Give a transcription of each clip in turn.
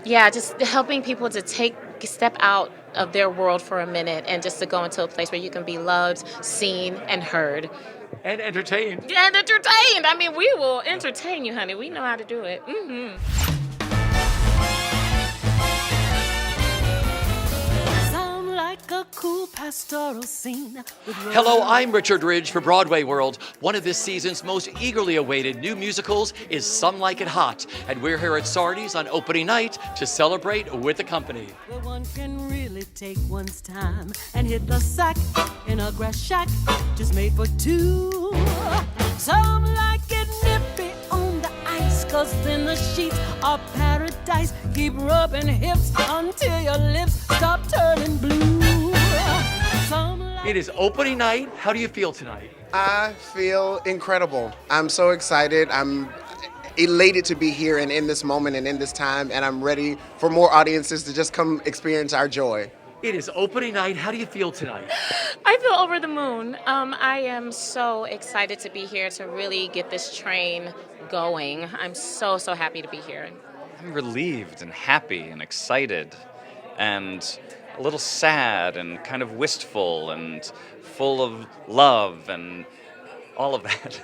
Yeah, just helping people to step out of their world for a minute and just to go into a place where you can be loved, seen, and heard. And entertained. And entertained. I mean, we will entertain you, honey. We know how to do it. Sound like a cool pastoral scene. Hello, I'm Richard Ridge for BroadwayWorld. One of this season's most eagerly awaited new musicals is Some Like It Hot, and we're here at Sardi's on opening night to celebrate with the company. Where one can really take one's time and hit the sack in a grass shack just made for two. Some like it nippy on the ice, 'cause then the sheets are paradise. Keep rubbing hips until your lips stop turning blue. It is opening night. How do you feel tonight? I feel incredible. I'm so excited. I'm elated to be here and in this moment and in this time, and I'm ready for more audiences to just come experience our joy. It is opening night. How do you feel tonight? I feel over the moon. I am so excited to be here to really get this train going. I'm so happy to be here. I'm relieved and happy and excited and a little sad and kind of wistful and full of love and all of that.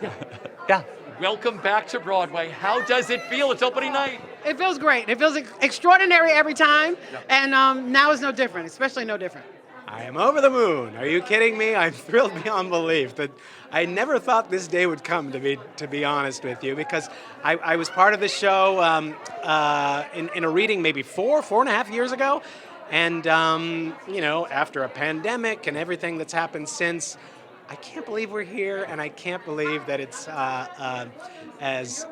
Yeah. Welcome back to Broadway. How does it feel? It's opening night. It feels great. It feels extraordinary every time, and now is no different, especially no different. I am over the moon. Are you kidding me? I'm thrilled beyond belief. That I never thought this day would come, to be honest with you, because I was part of the show in a reading maybe four and a half years ago, and after a pandemic and everything that's happened since, I can't believe we're here, and I can't believe that it's as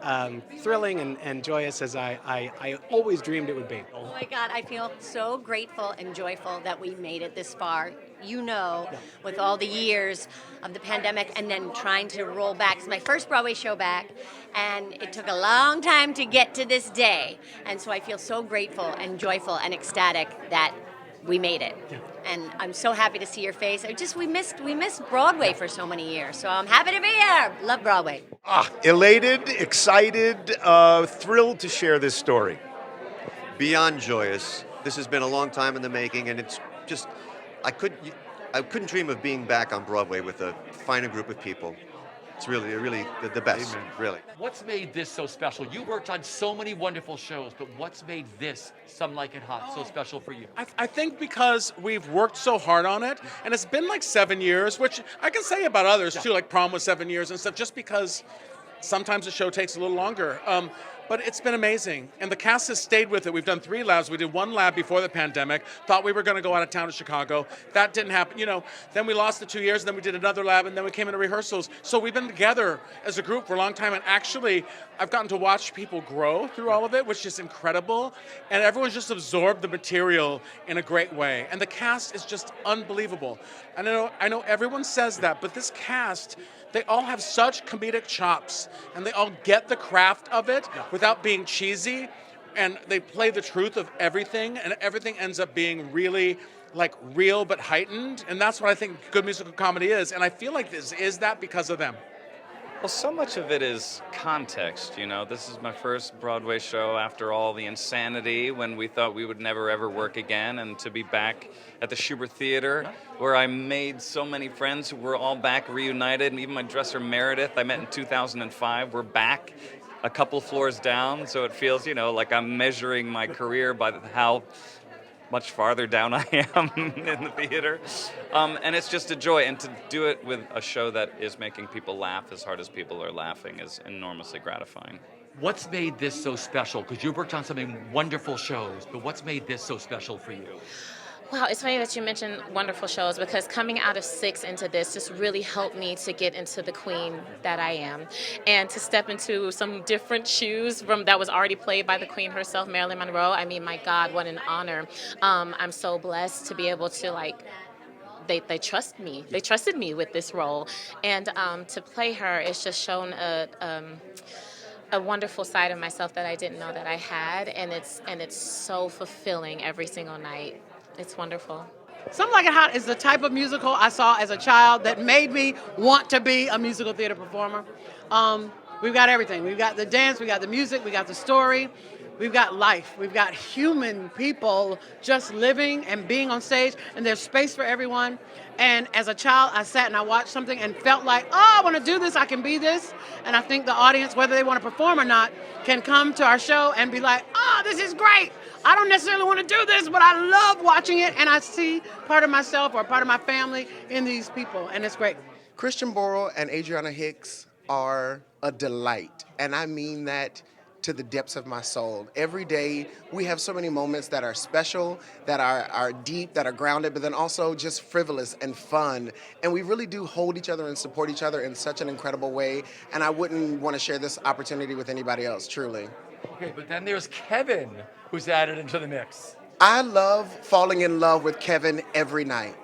thrilling and joyous as I always dreamed it would be. Oh my God, I feel so grateful and joyful that we made it this far. With all the years of the pandemic and then trying to roll back. It's my first Broadway show back, and it took a long time to get to this day. And so I feel so grateful and joyful and ecstatic that we made it. And I'm so happy to see your face. We missed Broadway for so many years. So I'm happy to be here. Love Broadway. Elated, excited, thrilled to share this story. Beyond joyous. This has been a long time in the making, and it's just, I couldn't dream of being back on Broadway with a finer group of people. It's really the best, Amen. really. What's made this so special? You worked on so many wonderful shows, but what's made this, Some Like It Hot, so special for you? I think because we've worked so hard on it, and it's been like 7 years, which I can say about others too, like Prom was 7 years and stuff, just because sometimes the show takes a little longer. But it's been amazing, and the cast has stayed with it. We've done 3 labs. We did 1 lab before the pandemic, thought we were going to go out of town to Chicago. That didn't happen, Then we lost the 2 years, and then we did another lab, and then we came into rehearsals. So we've been together as a group for a long time, and actually, I've gotten to watch people grow through all of it, which is incredible, and everyone's just absorbed the material in a great way. And the cast is just unbelievable. I know everyone says that, but this cast, they all have such comedic chops, and they all get the craft of it without being cheesy, and they play the truth of everything, and everything ends up being really real but heightened, and that's what I think good musical comedy is, and I feel like this is that because of them. Well, so much of it is context, This is my first Broadway show after all the insanity when we thought we would never ever work again, and to be back at the Shubert Theatre, where I made so many friends who were all back reunited, and even my dresser Meredith I met in 2005, we're back a couple floors down, so it feels, like I'm measuring my career by how much farther down I am in the theater. And it's just a joy. And to do it with a show that is making people laugh as hard as people are laughing is enormously gratifying. What's made this so special? Because you've worked on some wonderful shows, but what's made this so special for you? Wow, it's funny that you mentioned wonderful shows, because coming out of 6 into this just really helped me to get into the queen that I am, and to step into some different shoes that was already played by the queen herself, Marilyn Monroe. I mean, my God, what an honor. I'm so blessed to be able to they trust me. They trusted me with this role, and to play her, it's just shown a wonderful side of myself that I didn't know that I had, and it's so fulfilling every single night. It's wonderful. Some Like It Hot is the type of musical I saw as a child that made me want to be a musical theater performer. We've got everything. We've got the dance, we got the music, we got the story. we've got life. We've got human people just living and being on stage, and there's space for everyone. And as a child, I sat and I watched something and felt like, oh, I want to do this, I can be this. And I think the audience, whether they want to perform or not, can come to our show and be like, oh, this is great. I don't necessarily want to do this, but I love watching it, and I see part of myself or part of my family in these people, and it's great. Christian Borle and Adriana Hicks are a delight, and I mean that to the depths of my soul. Every day we have so many moments that are special, that are deep, that are grounded, but then also just frivolous and fun. And we really do hold each other and support each other in such an incredible way, and I wouldn't want to share this opportunity with anybody else, truly. Okay, but then there's Kevin, who's added into the mix. I love falling in love with Kevin every night.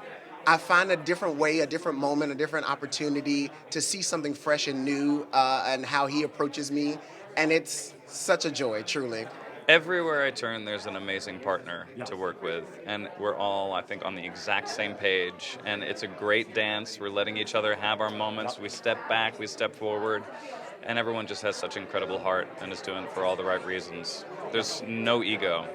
I find a different way, a different moment, a different opportunity to see something fresh and new and how he approaches me. And it's such a joy, truly. Everywhere I turn, there's an amazing partner to work with, and we're all, I think, on the exact same page, and it's a great dance. We're letting each other have our moments. We step back, we step forward, and everyone just has such incredible heart and is doing it for all the right reasons. There's no ego.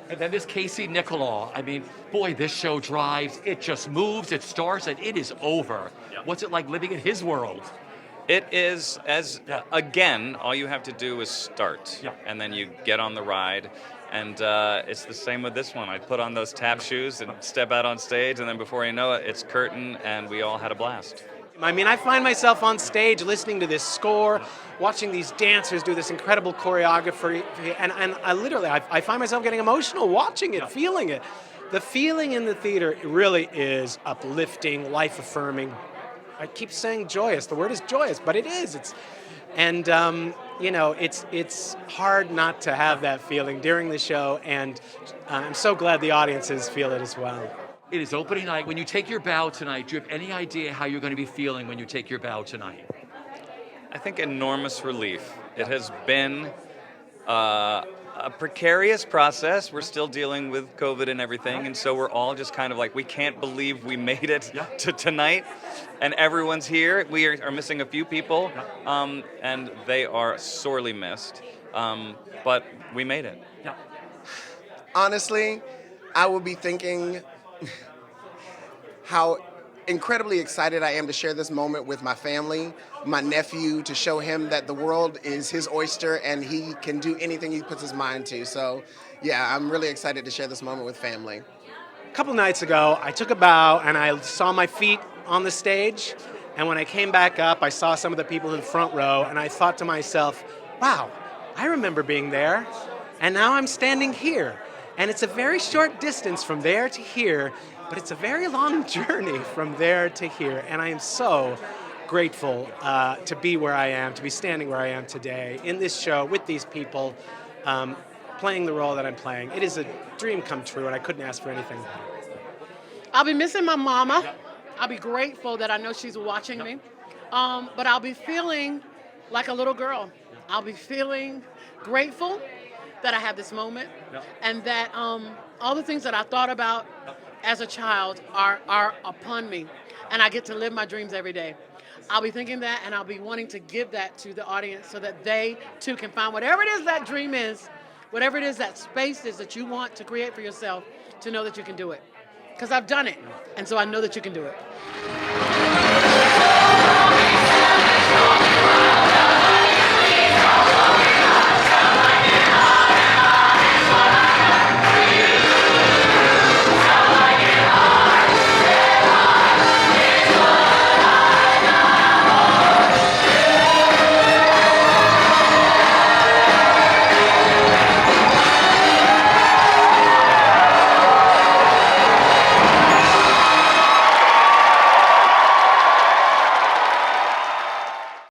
And then there's Casey Nicholaw. I mean, boy, this show drives. It just moves, it starts, and it is over. What's it like living in his world? It is, again, all you have to do is start, and then you get on the ride. And it's the same with this one. I put on those tap shoes and step out on stage, and then before you know it, it's curtain, and we all had a blast. I mean, I find myself on stage listening to this score, watching these dancers do this incredible choreography, and I find myself getting emotional watching it, feeling it. The feeling in the theater really is uplifting, life-affirming. I keep saying joyous. The word is joyous, but it is. It's hard not to have that feeling during the show, and I'm so glad the audiences feel it as well. It is opening night. When you take your bow tonight, do you have any idea how you're going to be feeling when you take your bow tonight? I think enormous relief. It has been a precarious process. We're still dealing with COVID and everything, and so we're all just kind of like, we can't believe we made it to tonight, and everyone's here. We are missing a few people, and they are sorely missed, but we made it. Honestly, I will be thinking how incredibly excited I am to share this moment with my family, my nephew, to show him that the world is his oyster and he can do anything he puts his mind to. So, yeah, I'm really excited to share this moment with family. A couple nights ago, I took a bow and I saw my feet on the stage. And when I came back up, I saw some of the people in the front row, and I thought to myself, wow, I remember being there, and now I'm standing here. And it's a very short distance from there to here, but it's a very long journey from there to here. And I am so grateful to be where I am, to be standing where I am today in this show with these people, playing the role that I'm playing. It is a dream come true, and I couldn't ask for anything better. I'll be missing my mama. I'll be grateful that I know she's watching me. But I'll be feeling like a little girl. I'll be feeling grateful that I have this moment, and that all the things that I thought about as a child are upon me, and I get to live my dreams every day. I'll be thinking that, and I'll be wanting to give that to the audience so that they too can find whatever it is that dream is, whatever it is that space is that you want to create for yourself, to know that you can do it. Because I've done it, and so I know that you can do it.